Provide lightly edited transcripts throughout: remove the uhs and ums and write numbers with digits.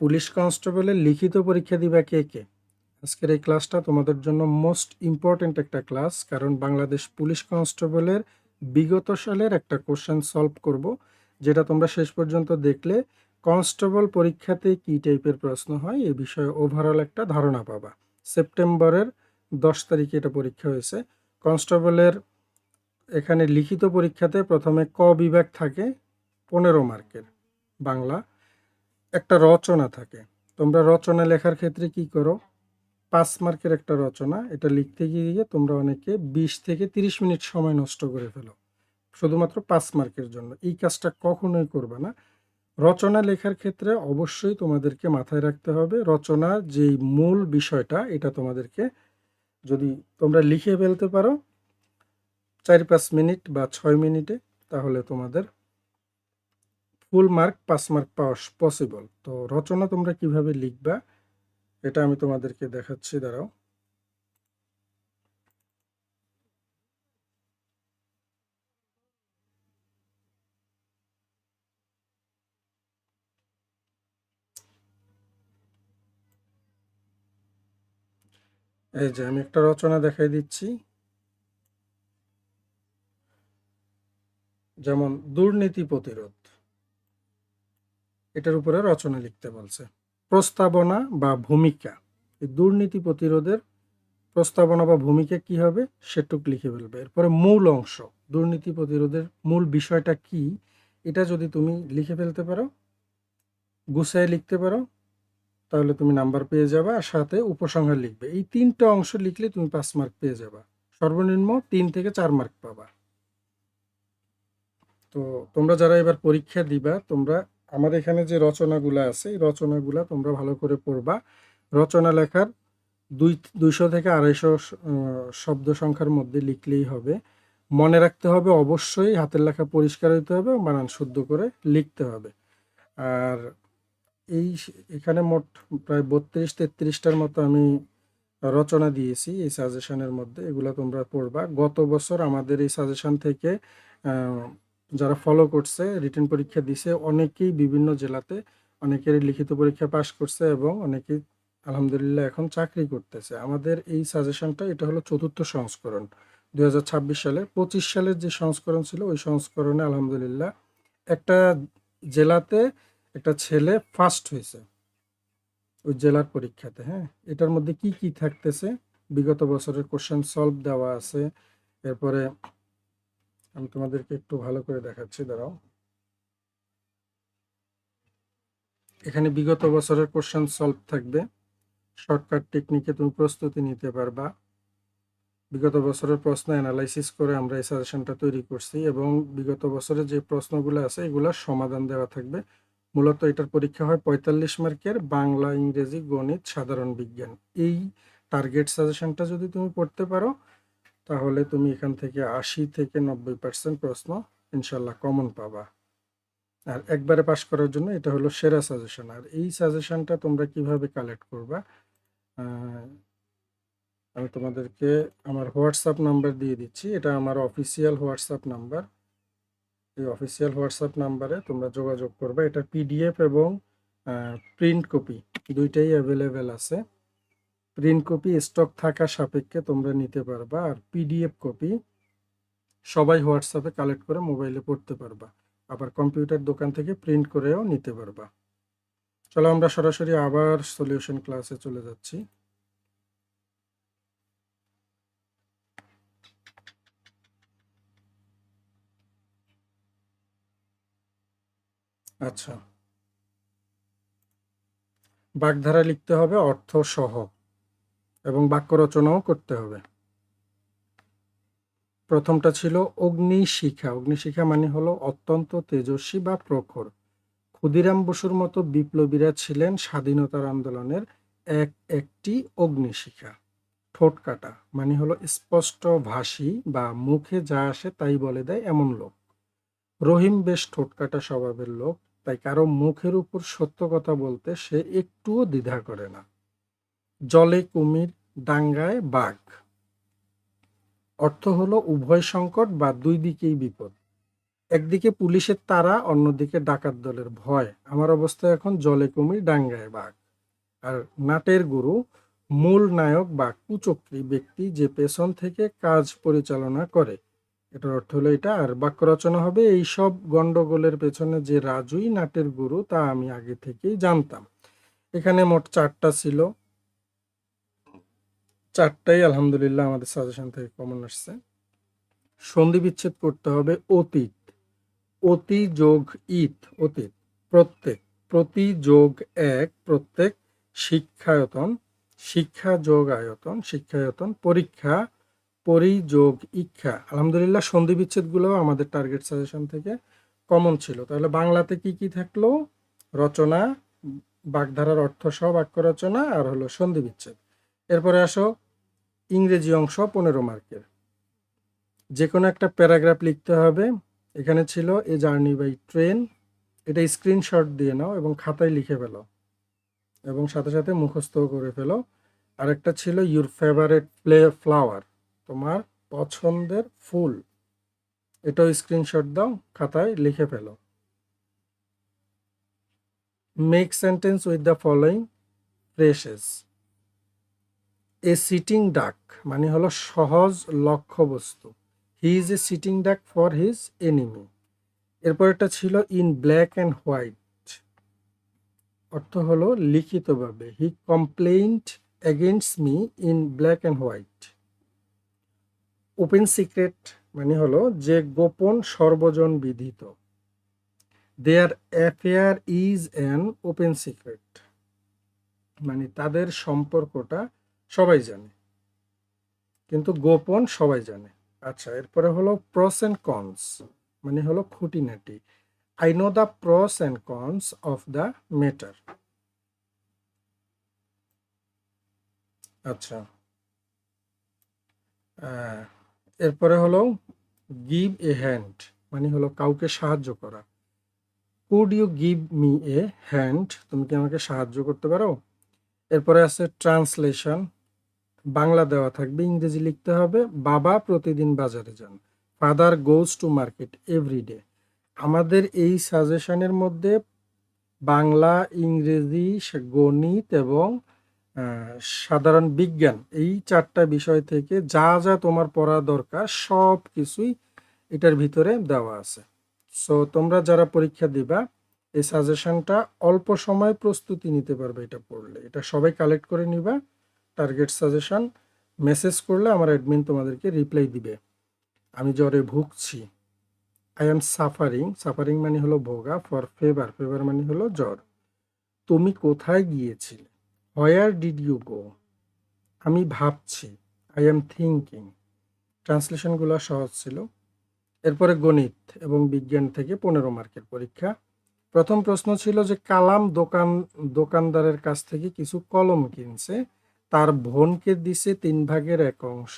Police কনস্টেবলের লিখিত পরীক্ষা দিবা কে কে? আজকের এই ক্লাসটা তোমাদের জন্য মোস্ট ইম্পর্ট্যান্ট একটা ক্লাস, কারণ বাংলাদেশ পুলিশ কনস্টেবলের বিগত সালের একটা কোশ্চেন সলভ করব, যেটা তোমরা শেষ পর্যন্ত দেখলে কনস্টেবল পরীক্ষাতে কী টাইপের প্রশ্ন হয় এ বিষয়ে ওভারঅল একটা ধারণা পাবা। সেপ্টেম্বরের 10 তারিখে এটা পরীক্ষা হয়েছে। কনস্টেবলের এখানে লিখিত পরীক্ষাতে প্রথমে ক বিভাগ থাকে 15 মার্কের বাংলা, একটা রচনা থাকে। তোমরা রচনা লেখার ক্ষেত্রে কি করো, 5 মার্কের একটা রচনা, এটা লিখতে গিয়ে তোমরা অনেকে 20 থেকে 30 মিনিট সময় নষ্ট করে ফেলো শুধুমাত্র 5 মার্কের জন্য। এই কাজটা কখনোই করবে না। রচনা লেখার ক্ষেত্রে অবশ্যই তোমাদেরকে মাথায় রাখতে হবে রচনার যেই মূল বিষয়টা, এটা তোমাদেরকে যদি তোমরা লিখে ফেলতে পারো 4-5 মিনিট বা 6 মিনিটে, তাহলে তোমাদের ফুল মার্ক 5 মার্ক পাওয়া পসিবল। তো রচনা তোমরা কিভাবে লিখবা এটা আমি তোমাদেরকে দেখাচ্ছি, দাঁড়াও। এই যে আমি একটা রচনা দেখাই দিচ্ছি, যেমন দুর্নীতি প্রতিরোধ, এটার উপরে রচনা লিখতে বলছে। প্রস্তাবনা বা ভূমিকা, এই দুর্নীতি প্রতিরোধের প্রস্তাবনা বা ভূমিকা কি হবে সেটুক লিখে ফেলবে। এরপরে মূল অংশ, দুর্নীতি প্রতিরোধের মূল বিষয়টা কি, এটা যদি তুমি লিখে ফেলতে পারো, গুছায় লিখতে পারো, তাহলে তুমি নাম্বার পেয়ে যাবে। আর সাথে উপসংহার লিখবে। এই 3টা অংশ লিখলে তুমি 5 মার্ক পেয়ে যাবা, সর্বনিম্ন 3 থেকে 4 মার্ক পাবা। তো তোমরা যারা এবার পরীক্ষা দিবা, তোমরা আমার এখানে যে রচনাগুলো আছে এই রচনাগুলো তোমরা ভালো করে পড়বা। রচনা লেখার 200 থেকে 250 শব্দ সংখ্যার মধ্যে লিখলেই হবে। মনে রাখতে হবে অবশ্যই হাতের লেখা পরিষ্কার হইতে হবে, বানান শুদ্ধ করে লিখতে হবে। আর এখানে মোট প্রায় 32-33টার মতো আমি রচনা দিয়েছি এই সাজেশনের মধ্যে, এগুলো তোমরা পড়বা। গত বছর আমাদের এই সাজেশন থেকে যারা ফলো করছে, রিটেন পরীক্ষা দিছে, অনেকেই বিভিন্ন জেলাতে অনেকের লিখিত পরীক্ষা পাশ করছে এবং অনেকেই আলহামদুলিল্লাহ এখন চাকরি করতেছে। আমাদের এই সাজেশনটা এটা হলো 4র্থ সংস্করণ 2026 সালের। 25 সালের যে সংস্করণ ছিল ওই সংস্করণে আলহামদুলিল্লাহ একটা জেলাতে একটা ছেলে ফার্স্ট হয়েছে ওই জেলার পরীক্ষাতে। হ্যাঁ, এটার মধ্যে কি কি থাকতেছে, বিগত বছরের কোশ্চেন সলভ দেওয়া আছে। এরপরে আমি তোমাদেরকে একটু ভালো করে দেখাচ্ছি, দাঁড়াও। এখানে বিগত বছরের কোশ্চেন সলভ থাকবে, শর্টকাট টেকনিকে তুমি প্রস্তুতি নিতে পারবা। বিগত বছরের প্রশ্ন অ্যানালাইসিস করে আমরা এই সাজেশনটা তৈরি করছি এবং বিগত বছরের যে প্রশ্নগুলো আছে এগুলোর সমাধান দেওয়া থাকবে। মূলত এটার পরীক্ষা হয় 45 মার্কের, বাংলা, ইংরেজি, গণিত, সাধারণ বিজ্ঞান। এই টার্গেট সাজেশনটা যদি তুমি পড়তে পারো, তাহলে তুমি এখান থেকে 80 থেকে 90% প্রশ্ন ইনশাল্লাহ কমন পাবা। আর একবারে পাশ করার জন্য এটা হলো সেরা সাজেশন। আর এই সাজেশনটা তোমরা কিভাবে কালেক্ট করবা, আমি তোমাদেরকে আমার হোয়াটসঅ্যাপ নাম্বার দিয়ে দিচ্ছি। এটা আমার অফিসিয়াল হোয়াটসঅ্যাপ নাম্বার। এই অফিসিয়াল হোয়াটসঅ্যাপ নাম্বারে তোমরা যোগাযোগ করবে। এটা পিডিএফ এবং প্রিন্ট কপি দুইটাই অ্যাভেলেবেল আছে। প্রিন্ট কপি স্টক থাকা সাপেক্ষে তোমরা নিতে পারবা, আর পিডিএফ কপি সবাই হোয়াটসঅ্যাপে কালেক্ট করে মোবাইলে পড়তে পারবা। আবার কম্পিউটার দোকান থেকে প্রিন্ট করেও নিতে পারবা। চলো আমরা সরাসরি আবার সলিউশন ক্লাসে চলে যাচ্ছি। আচ্ছা, বাগধারা লিখতে হবে অর্থ সহ এবং বাক্য রচনাও করতে হবে। প্রথমটা ছিল অগ্নিশিখা। অগ্নিশিখা মানে হলো অত্যন্ত তেজস্বী বা প্রখর। ক্ষুদিরাম বসুর মতো বিপ্লবীরা ছিলেন স্বাধীনতার আন্দোলনের একটি অগ্নিশিখা। ঠোঁট কাটা মানে হলো স্পষ্ট ভাষী বা মুখে যা আসে তাই বলে দেয় এমন লোক। রহিম বেশ ঠোঁট কাটা স্বভাবের লোক, তাই কারো মুখের উপর সত্য কথা বলতে সে একটুও দ্বিধা করে না। জলে কুমির, ডাঙ্গায় বাঘ। অর্থ হলো উভয় সংকট বা দুই দিকেই বিপদ। একদিকে পুলিশের তাড়া, অন্যদিকে ডাকাত দলের ভয়। আমার অবস্থা এখন জলে কুমির ডাঙ্গায় বাঘ। আর নাটের গুরু, মূল নায়ক বা কুচক্রী ব্যক্তি যে পেছন থেকে কাজ পরিচালনা করে। এটার অর্থ হলো এটা। আর বাক্য রচনা হবে, এই সব গন্ডগোলের পেছনে যে রাজুই নাটের গুরু তা আমি আগে থেকেই জানতাম। এখানে মোট 4টা ছিল, 4টাই আলহামদুলিল্লাহ আমাদের সাজেশন থেকে কমন আসছে। সন্ধি বিচ্ছেদ করতে হবে অতীত, অতি যোগ ইত অতীত, প্রত্যেক, প্রতি যোগ এক প্রত্যেক, শিক্ষায়তন, শিক্ষা যোগ আয়তন শিক্ষায়তন, পরীক্ষা, পরিযোগ ইচ্ছা। আলহামদুলিল্লাহ সন্ধি বিচ্ছেদগুলো আমাদের টার্গেট সাজেশন থেকে কমন ছিল। তাহলে বাংলাতে কি কি থাকলো? রচনা, বাগধারার অর্থ সহ বাক্য রচনা, আর হলো সন্ধি বিচ্ছেদ। এরপরে আসো ইংরেজি অংশ 15 মার্কের। যে কোনো একটা প্যারাগ্রাফ লিখতে হবে। এখানে ছিল এ জার্নি বাই ট্রেন, এটা স্ক্রিনশট দিয়ে নাও এবং খাতায় লিখে ফেলো এবং সাথে সাথে মুখস্থ করে ফেলো। আরেকটা ছিল ইউর ফেভারিট ফ্লাওয়ার, তোমার পছন্দের ফুল, এটাও স্ক্রিনশট দাও, খাতায় লিখে ফেলো। Make sentence with the following phrases. A sitting duck মানে হলো সহজ লক্ষ্যবস্তু, he is a sitting duck for his enemy. এরপরটা ছিল ইন ব্ল্যাক অ্যান্ড হোয়াইট, অর্থ হলো লিখিতভাবে, he complaint against me in black and white. Open secret মানে হলো যে গোপন সর্বজন বিদিত, their affair is an open secret মানে তাদের সম্পর্কটা সবাই জানে কিন্তু গোপন সবাই জানে। আচ্ছা, এরপরে হলো প্রস অ্যান্ড কনস মানে হলো খুঁটিনাটি, I know the pros and cons of the matter. আচ্ছা, এরপরে হলো গিভ এ হ্যান্ড মানে হলো কাউকে সাহায্য করা, could you give me a hand, তুমি কি আমাকে সাহায্য করতে পারো। এরপরে আছে ট্রান্সলেশন, বাংলা দেওয়া থাকবে, ইংরেজি লিখতে হবে। বাবা প্রতিদিন বাজারে যান, father goes to market every day. আমাদের এই সাজেশনের মধ্যে বাংলা, ইংরেজি, গণিত এবং সাধারণ বিজ্ঞান, এই 4টা বিষয় থেকে যা যা তোমার পড়া দরকার সব কিছুই এটার ভিতরে দেওয়া আছে। সো তোমরা যারা পরীক্ষা দিবা এই সাজেশনটা অল্প সময় প্রস্তুতি নিতে পারবে এটা পড়লে। এটা সবাই কালেক্ট করে নিবা, টার্গেট সাজেশন মেসেজ করলে আমার অ্যাডমিন তোমাদেরকে রিপ্লাই দিবে। আমি জ্বরে ভুগছি, আই এম সাফারিং, সাফারিং মানে হলো ভোগা, ফর ফেভার, ফেভার মানে হলো জ্বর। তুমি কোথায় গিয়েছিলে, হোয়ার ডিড ইউ গো, আমি ভাবছি, আই এম থিঙ্কিং। ট্রান্সলেশনগুলো সহজ ছিল। এরপরে গণিত এবং বিজ্ঞান থেকে 15 মার্কের পরীক্ষা। প্রথম প্রশ্ন ছিল যে কালাম দোকানদারের কাছ থেকে কিছু কলম কিনছে, তার বোনকে দিছে 3/1 অংশ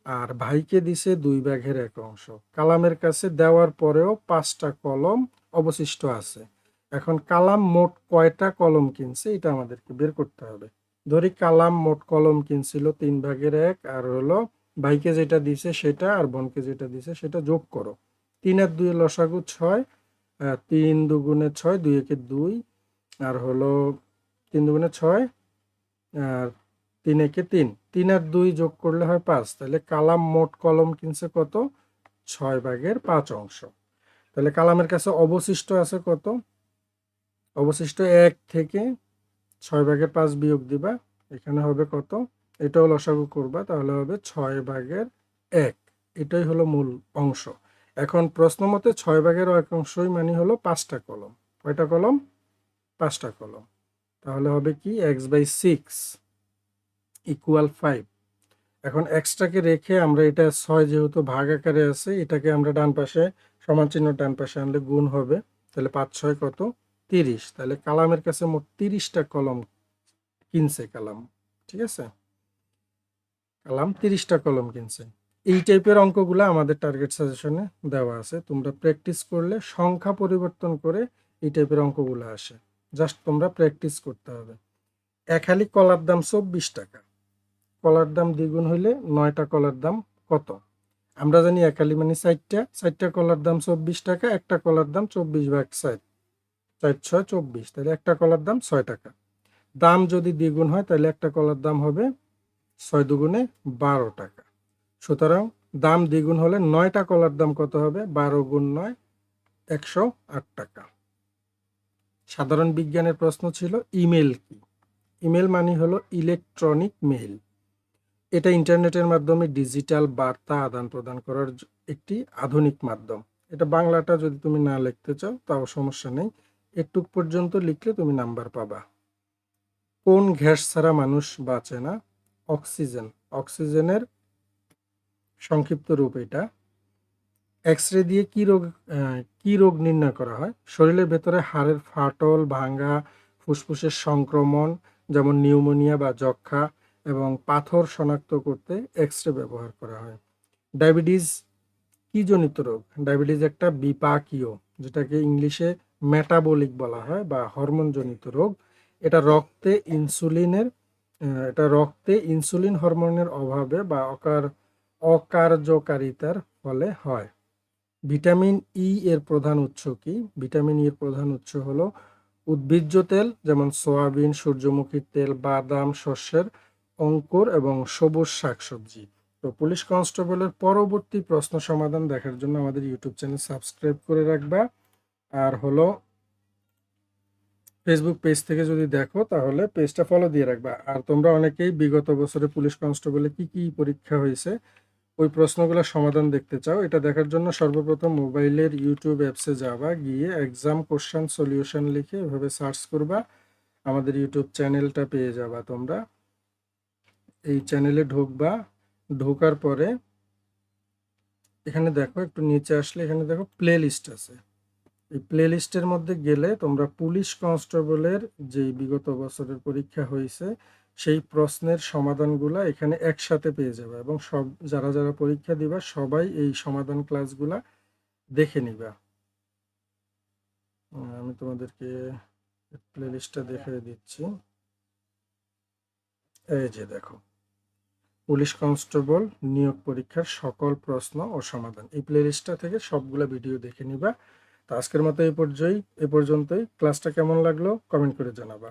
আর ভাইকে দিছে 2/1 অংশ। কালামের কাছে দেওয়ার পরেও 5টা কলম অবশিষ্ট আছে। এখন কালাম মোট কয়টা কলম কিনছে এটা আমাদেরকে বের করতে হবে। ধরি কালাম মোট কলম কিনছিল 3/1 আর হলো ভাইকে যেটা দিছে সেটা আর বোনকে যেটা দিছে সেটা যোগ করো। 3 আর 2 লসাগু 6, 3 দুগুণে 6, 2 একে 2, আর হলো 3 দুগুণে 6 আর 3 একে 3, 3 আর 2 যোগ করলে হয় 5। তাহলে কালাম মোট কলম কিনছে কত, 6/5 অংশ। তাহলে কালামের কাছে অবশিষ্ট আছে কত, অবশিষ্ট 1 থেকে 6/5 বিয়োগ দিবা, এখানে হবে কত, এটাও লসাগু করবা, তাহলে হবে 6/1। এটাই হলো মূল অংশ। এখন প্রশ্ন মতে 6/1 অংশই মানে হলো 5টা কলম। কয়টা কলম, 5টা কলম। তাহলে হবে কি x/6 ইকুয়াল 5। এখন এক্সটাকে রেখে আমরা এটা 6 যেহেতু ভাগ আকারে আছে এটাকে আমরা ডান পাশে সমান চিহ্ন ডান পাশে আনলে গুণ হবে। তাহলে 5 6 কত, 30। তাহলে কালামের কাছে মোট 30টা কলম কিনছে কালাম, ঠিক আছে, কালাম 30টা কলম কিনছে। এই টাইপের অঙ্কগুলো আমাদের টার্গেট সাজেশনে দেওয়া আছে, তোমরা প্র্যাকটিস করলে সংখ্যা পরিবর্তন করে এই টাইপের অঙ্কগুলো আসে, জাস্ট তোমরা প্র্যাকটিস করতে হবে। এক হালি কলার দাম 24 টাকা, কলার দাম দ্বিগুণ হইলে 9টা কলার দাম কত। আমরা জানি এক আলি মানে 4টা কলার দাম 24 টাকা, একটা কলার দাম 24/4, 4 6 24, তাহলে একটা কলার দাম 6 টাকা। দাম যদি দ্বিগুণ হয় তাহলে একটা কলার দাম হবে 6 দুগুণে 12 টাকা। সুতরাং দাম দ্বিগুণ হলে 9টা কলার দাম কত হবে? 12 গুণ 9 108 টাকা। সাধারণ বিজ্ঞানের প্রশ্ন ছিল ইমেল কি? ইমেল মানে হলো ইলেকট্রনিক মেইল। এটা ইন্টারনেটের মাধ্যমে ডিজিটাল বার্তা আদান প্রদান করার একটি আধুনিক মাধ্যম। এটা বাংলাটা যদি তুমি না লিখতে চাও তাও সমস্যা নেই, একটু পর্যন্ত লিখলে তুমি নাম্বার পাবা। কোন গ্যাস ছাড়া মানুষ বাঁচে না? অক্সিজেন। অক্সিজেনের সংক্ষিপ্ত রূপ এটা। এক্স-রে দিয়ে কি রোগ নির্ণয় করা হয়? শরীরের ভেতরে হাড়ের ফাটল, ভাঙা, ফুসফুসের সংক্রমণ যেমন নিউমোনিয়া বা যক্ষ্মা এবং পাথর শনাক্ত করতে এক্স-রে ব্যবহার করা হয়। ডায়াবেটিস কি জনিত রোগ? ডায়াবেটিস একটা বিপাকীয়, যেটাকে ইংলিশে মেটাবলিক বলা হয় বা হরমোন জনিত রোগ। এটা রক্তে ইনসুলিন হরমোনের অভাবে বা অকার্যকারিতার ফলে হয়। ভিটামিন ই এর প্রধান উৎস কি? ভিটামিন ই এর প্রধান উৎস হলো উদ্ভিজ্জ তেল, যেমন সয়াবিন, সূর্যমুখীর তেল, বাদাম, শস্যের অঙ্কুর এবং সবুজ শাকসবজি। তো পুলিশ কনস্টেবলের পরবর্তী প্রশ্ন সমাধান দেখার জন্য আমাদের ইউটিউব চ্যানেল সাবস্ক্রাইব করে রাখবা। আর হলো ফেসবুক পেজ থেকে যদি দেখো তাহলে পেজটা ফলো দিয়ে রাখবা। আর তোমরা অনেকেই বিগত বছরে পুলিশ কনস্টেবলে কি কি পরীক্ষা হয়েছে ওই প্রশ্নগুলোর সমাধান দেখতে চাও। এটা দেখার জন্য সর্বপ্রথম মোবাইলের ইউটিউব অ্যাপসে যাবা, গিয়ে এক্সাম কোশ্চেন সলিউশন লিখে এভাবে সার্চ করবা, আমাদের ইউটিউব চ্যানেলটা পেয়ে যাবা তোমরা। এই চ্যানেলে ঢুকবা, ঢোকার পরে এখানে দেখো, একটু নিচে আসলে এখানে দেখো প্লে লিস্ট আছে। এই প্লে লিস্টের মধ্যে গেলে তোমরা পুলিশ কনস্টেবলের যেই বিগত বছরের পরীক্ষা হয়েছে সেই প্রশ্নের সমাধানগুলা এখানে একসাথে পেয়ে যাবে এবং যারা যারা পরীক্ষা দিবা সবাই এই সমাধান ক্লাসগুলা দেখে নিবা। আমি তোমাদেরকে প্লে লিস্টটা দেখিয়ে দিচ্ছি। এই যে দেখো, পুলিশ কনস্টেবল নিয়োগ পরীক্ষার সকল প্রশ্ন ও সমাধান, এই প্লে লিস্টটা থেকে সবগুলা ভিডিও দেখে নিবা। তো আজকের মতো এই পর্যন্তই। ক্লাসটা কেমন লাগলো কমেন্ট করে জানাবা।